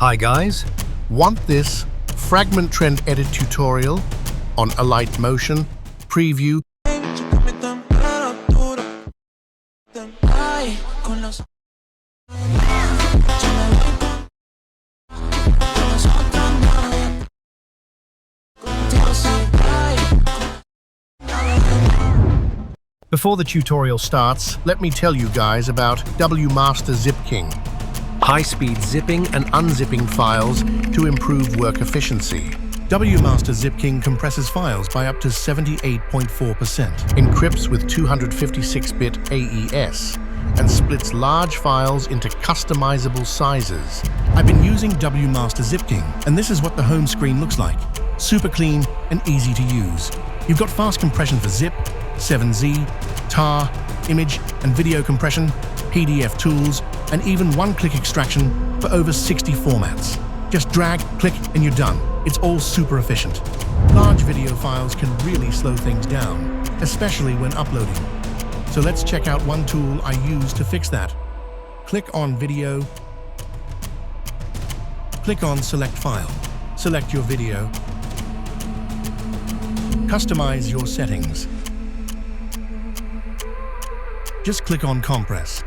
Hi guys, want this Fragment Trend Edit tutorial on Alight Motion Preview? Before the tutorial starts, let me tell you guys about WMaster ZipKing. High-speed zipping and unzipping files to improve work efficiency. WMaster ZipKing compresses files by up to 78.4%, encrypts with 256-bit AES, and splits large files into customizable sizes. I've been using WMaster ZipKing, and this is what the home screen looks like. Super clean and easy to use. You've got fast compression for zip, 7Z, tar, image and video compression, PDF tools, and even one-click extraction for over 60 formats. Just drag, click, and you're done. It's all super efficient. Large video files can really slow things down, especially when uploading. So let's check out one tool I use to fix that. Click on Video. Click on Select File. Select your video. Customize your settings. Just click on Compress.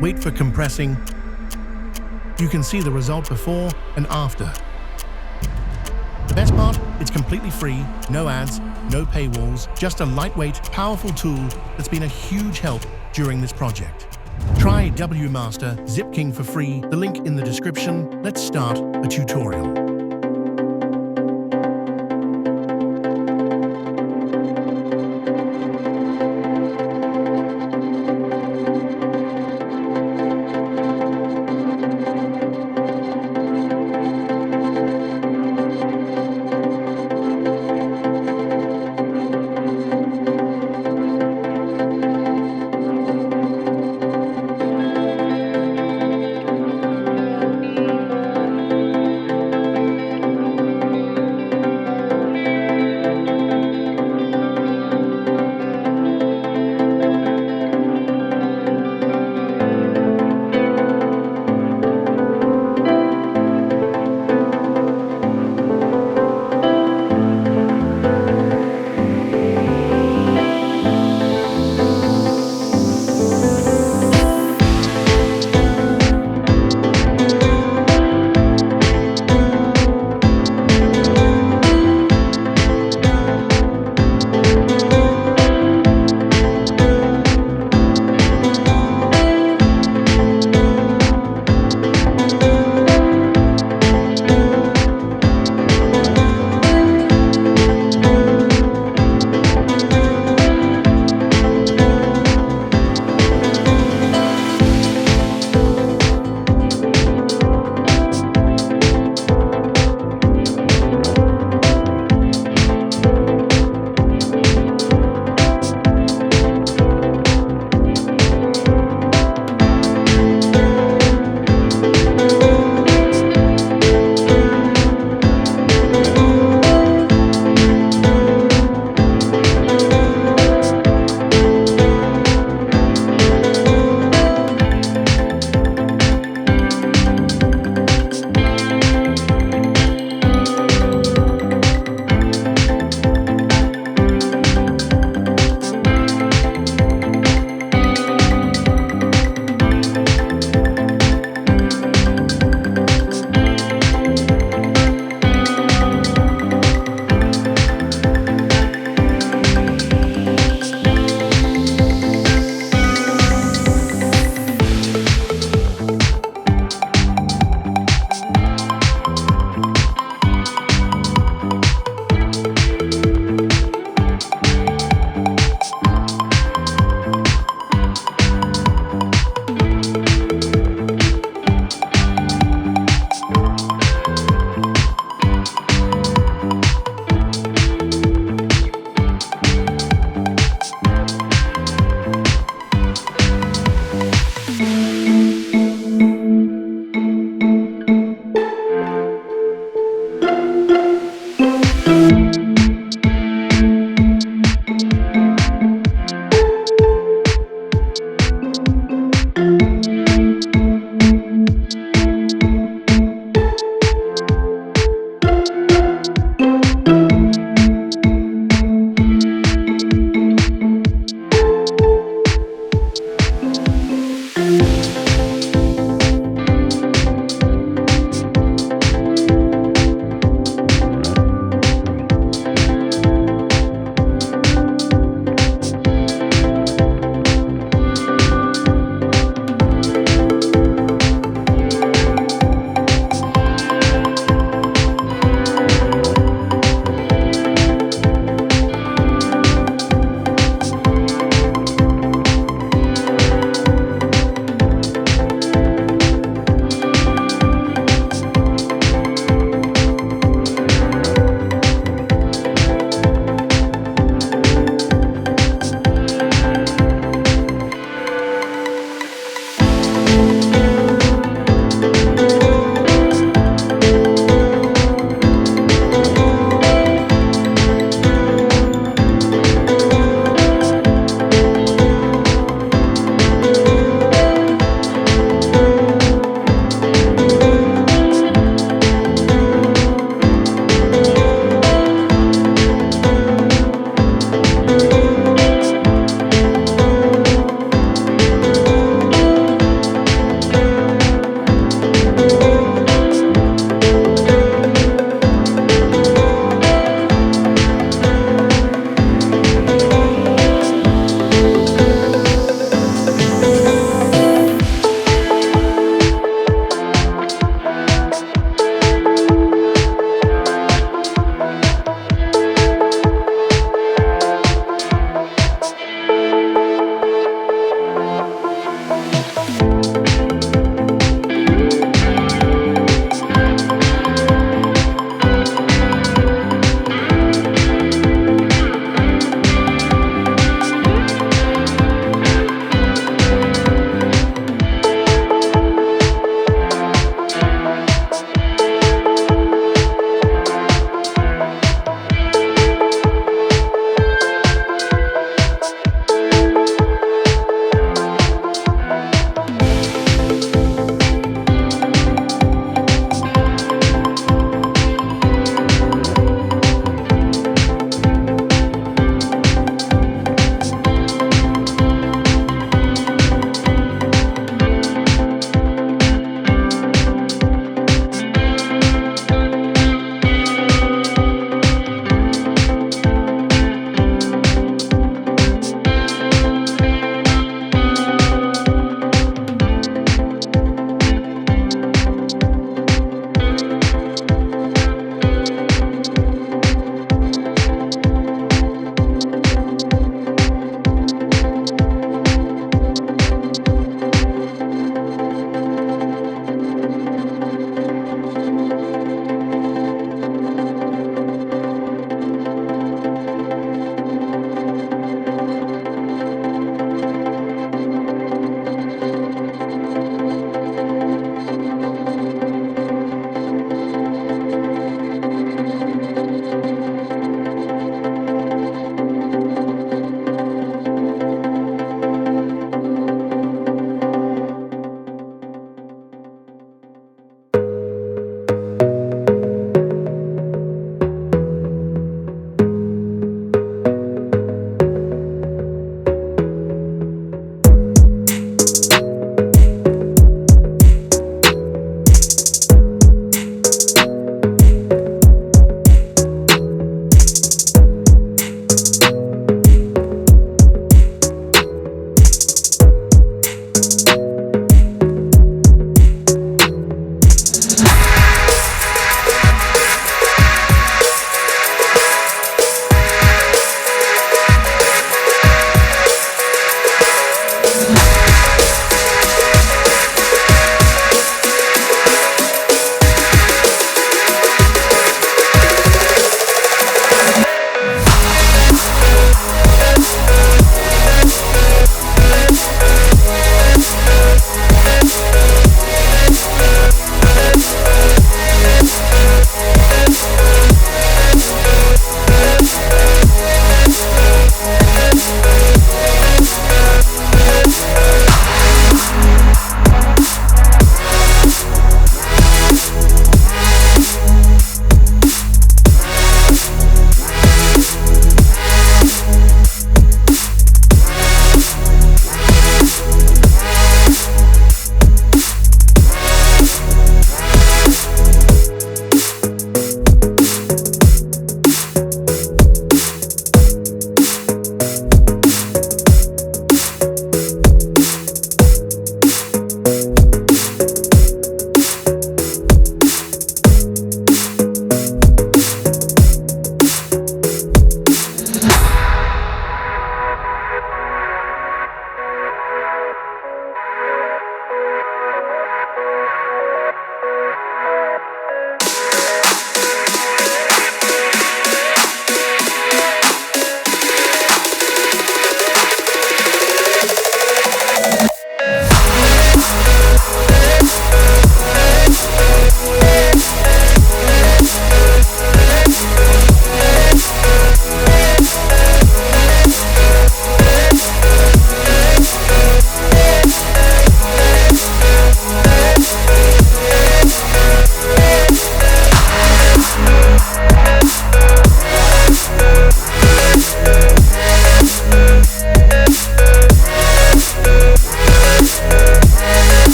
Wait for compressing. You can see the result before and after. The best part, it's completely free, no ads, no paywalls, just a lightweight, powerful tool that's been a huge help during this project. Try WMaster ZipKing for free, the link in the description. Let's start a tutorial.